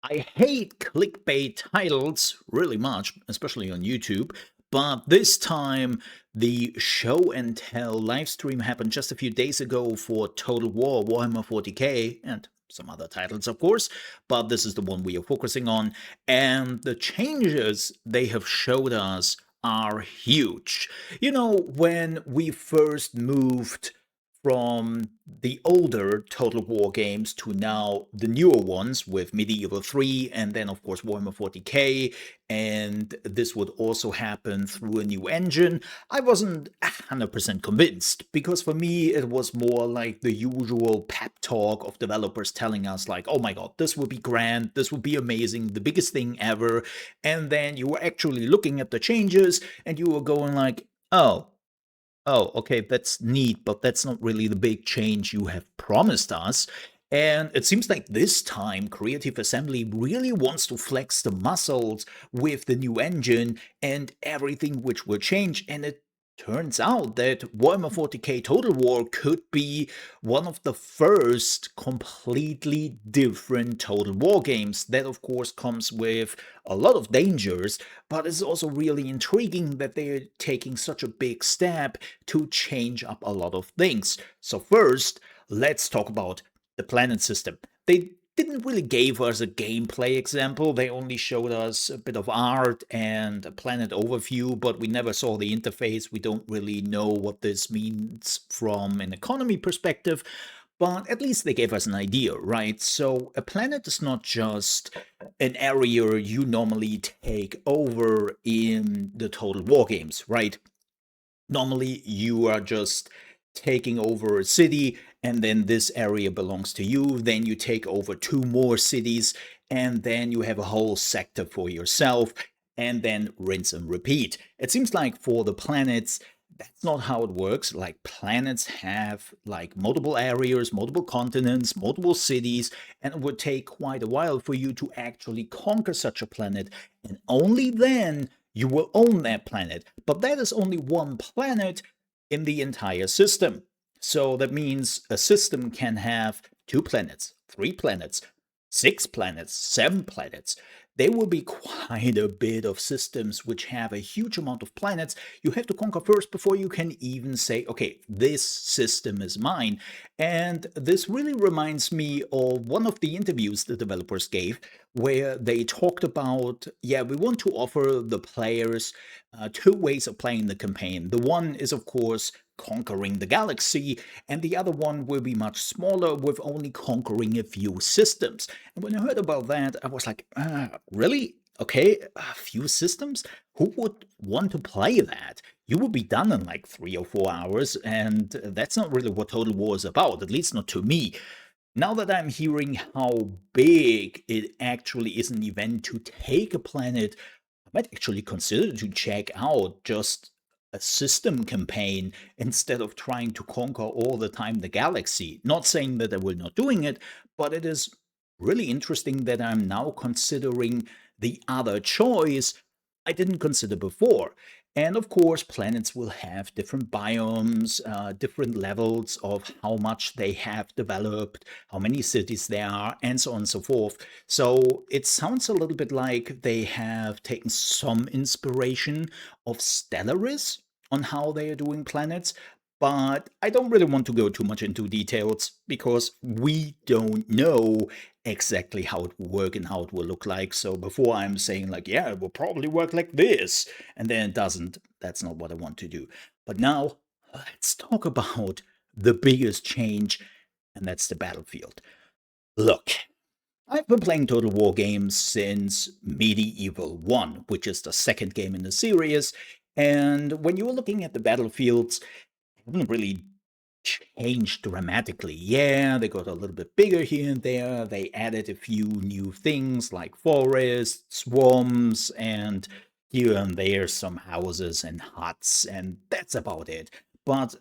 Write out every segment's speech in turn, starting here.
I hate clickbait titles really much, especially on YouTube, but this time the show and tell live stream happened just a few days ago for Total War, Warhammer 40k, and some other titles, of course, but this is the one we are focusing on. And the changes they have showed us are huge. You know, when we first moved from the older Total War games to now the newer ones with Medieval 3 and then of course Warhammer 40k, and this would also happen through a new engine. I wasn't 100% convinced because for me it was more like the usual pep talk of developers telling us like, oh my god, this would be grand, this would be amazing, the biggest thing ever. And then you were actually looking at the changes and you were going like, oh, okay, that's neat, but that's not really the big change you have promised us. And it seems like this time Creative Assembly really wants to flex the muscles with the new engine and everything which will change. And it turns out that Warhammer 40k Total War could be one of the first completely different Total War games. That, of course, comes with a lot of dangers, but it's also really intriguing that they're taking such a big step to change up a lot of things. So first, let's talk about the planet system. They didn't really give us a gameplay example. They only showed us a bit of art and a planet overview, but we never saw the interface. We don't really know what this means from an economy perspective, but at least they gave us an idea, right? So a planet is not just an area you normally take over in the Total War games, right? Normally you are just taking over a city and then this area belongs to you, then you take over two more cities and then you have a whole sector for yourself, and then rinse and repeat. It seems like for the planets that's not how it works. Like planets have like multiple areas, multiple continents, multiple cities, and it would take quite a while for you to actually conquer such a planet, and only then you will own that planet. But that is only one planet in the entire system. So that means a system can have 2 planets, 3 planets, 6 planets, 7 planets. There will be quite a bit of systems which have a huge amount of planets you have to conquer first before you can even say, okay, this system is mine. And this really reminds me of one of the interviews the developers gave, where they talked about, yeah, we want to offer the players 2 ways of playing the campaign. The one is, of course, conquering the galaxy, and the other one will be much smaller with only conquering a few systems. And when I heard about that, I was like, really? Okay, a few systems? Who would want to play that? You will be done in like 3 or 4 hours, and that's not really what Total War is about, at least not to me. Now that I'm hearing how big it actually is an event to take a planet, I might actually consider to check out just a system campaign instead of trying to conquer all the time the galaxy. Not saying that I will not doing it, but it is really interesting that I'm now considering the other choice I didn't consider before. And of course, planets will have different biomes, different levels of how much they have developed, how many cities there are, and so on and so forth. So it sounds a little bit like they have taken some inspiration of Stellaris on how they are doing planets, but I don't really want to go too much into details because we don't know exactly how it will work and how it will look like. So before I'm saying like, yeah, it will probably work like this, and then it doesn't, that's not what I want to do. But now let's talk about the biggest change, and that's the battlefield. Look, I've been playing Total War games since Medieval 1, which is the second game in the series, and when you were looking at the battlefields, they haven't really changed dramatically. Yeah, they got a little bit bigger here and there. They added a few new things like forests, swamps, and here and there some houses and huts, and that's about it. But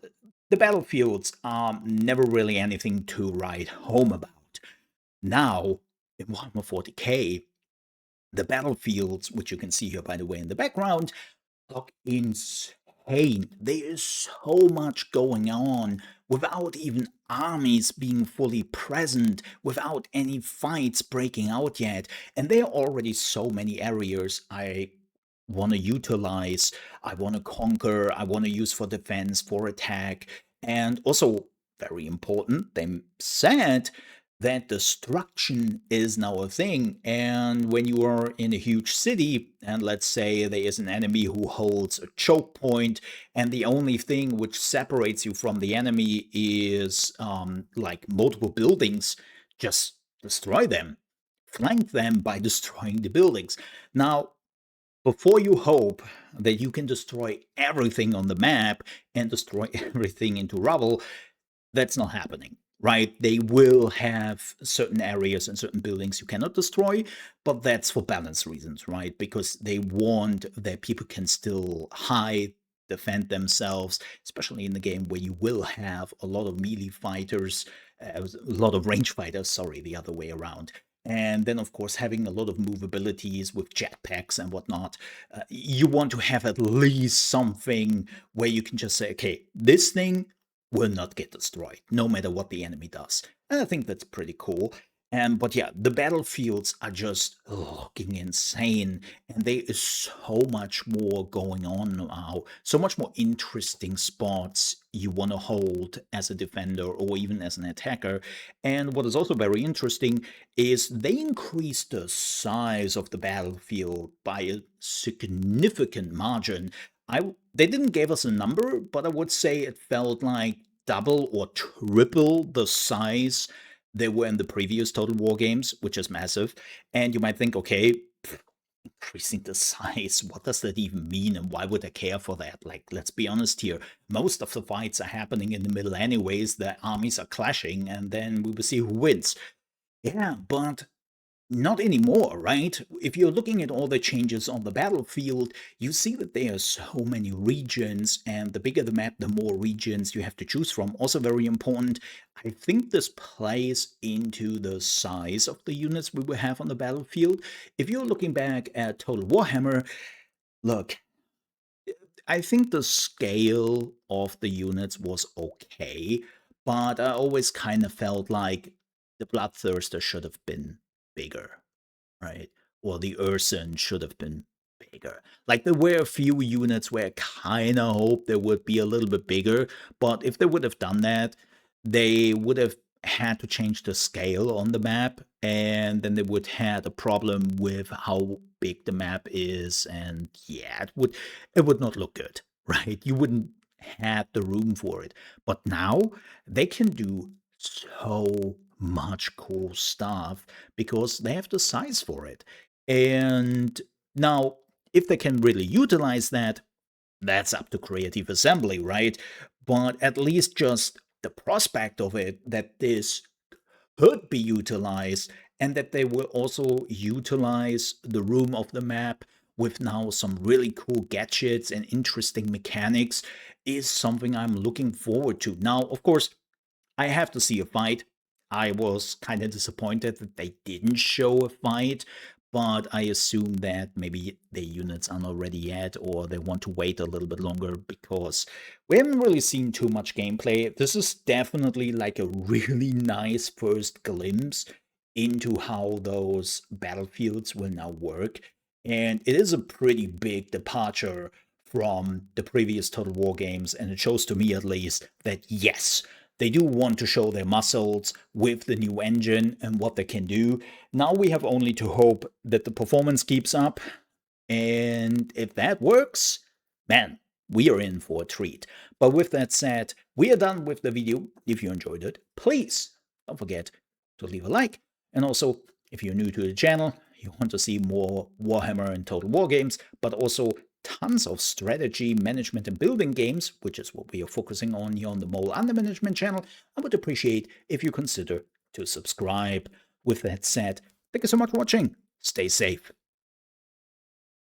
the battlefields are never really anything to write home about. Now, in Warhammer 40k, the battlefields, which you can see here, by the way, in the background, look insane. There is so much going on without even armies being fully present without any fights breaking out yet. And there are already so many areas I want to utilize, I want to conquer, I want to use for defense, for attack. And also, very important, they said that destruction is now a thing. And when you are in a huge city, and let's say there is an enemy who holds a choke point, and the only thing which separates you from the enemy is like multiple buildings, just destroy them. Flank them by destroying the buildings. Now, before you hope that you can destroy everything on the map and destroy everything into rubble, that's not happening, right? They will have certain areas and certain buildings you cannot destroy, but that's for balance reasons, right? Because they want that people can still hide, defend themselves, especially in the game where you will have a lot of melee fighters, a lot of range fighters, sorry, the other way around. And then, of course, having a lot of movabilities with jetpacks and whatnot, you want to have at least something where you can just say, okay, this thing will not get destroyed, no matter what the enemy does. And I think that's pretty cool. But yeah, the battlefields are just looking insane, and there is so much more going on now, so much more interesting spots you want to hold as a defender or even as an attacker. And what is also very interesting is they increased the size of the battlefield by a significant margin. They didn't give us a number, but I would say it felt like double or triple the size they were in the previous Total War games, which is massive. And you might think, okay, increasing the size, what does that even mean, and why would I care for that? Like, let's be honest here. Most of the fights are happening in the middle anyways. The armies are clashing, and then we will see who wins. Yeah, but not anymore, right? If you're looking at all the changes on the battlefield, you see that there are so many regions, and the bigger the map, the more regions you have to choose from. Also, very important, I think this plays into the size of the units we will have on the battlefield. If you're looking back at Total Warhammer, look, I think the scale of the units was okay, but I always kind of felt like the Bloodthirster should have been bigger, right? Or the Urson should have been bigger. Like, there were a few units where I kind of hoped they would be a little bit bigger, but if they would have done that, they would have had to change the scale on the map, and then they would had a problem with how big the map is, and yeah, it would not look good, right? You wouldn't have the room for it. But now they can do so much cool stuff because they have the size for it. And now, if they can really utilize that, that's up to Creative Assembly, right? But at least just the prospect of it, that this could be utilized and that they will also utilize the room of the map with now some really cool gadgets and interesting mechanics, is something I'm looking forward to. Now, of course, I have to see a fight. I was kind of disappointed that they didn't show a fight, but I assume that maybe the units are not ready yet, or they want to wait a little bit longer because we haven't really seen too much gameplay. This is definitely like a really nice first glimpse into how those battlefields will now work. And it is a pretty big departure from the previous Total War games, and it shows to me at least that yes, they do want to show their muscles with the new engine and what they can do. Now we have only to hope that the performance keeps up. And if that works, man, we are in for a treat. But with that said, we are done with the video. If you enjoyed it, please don't forget to leave a like. And also, if you're new to the channel, you want to see more Warhammer and Total War games, but also tons of strategy, management, and building games, which is what we are focusing on here on the Mole Under Management channel, I would appreciate if you consider to subscribe. With that said, thank you so much for watching. Stay safe.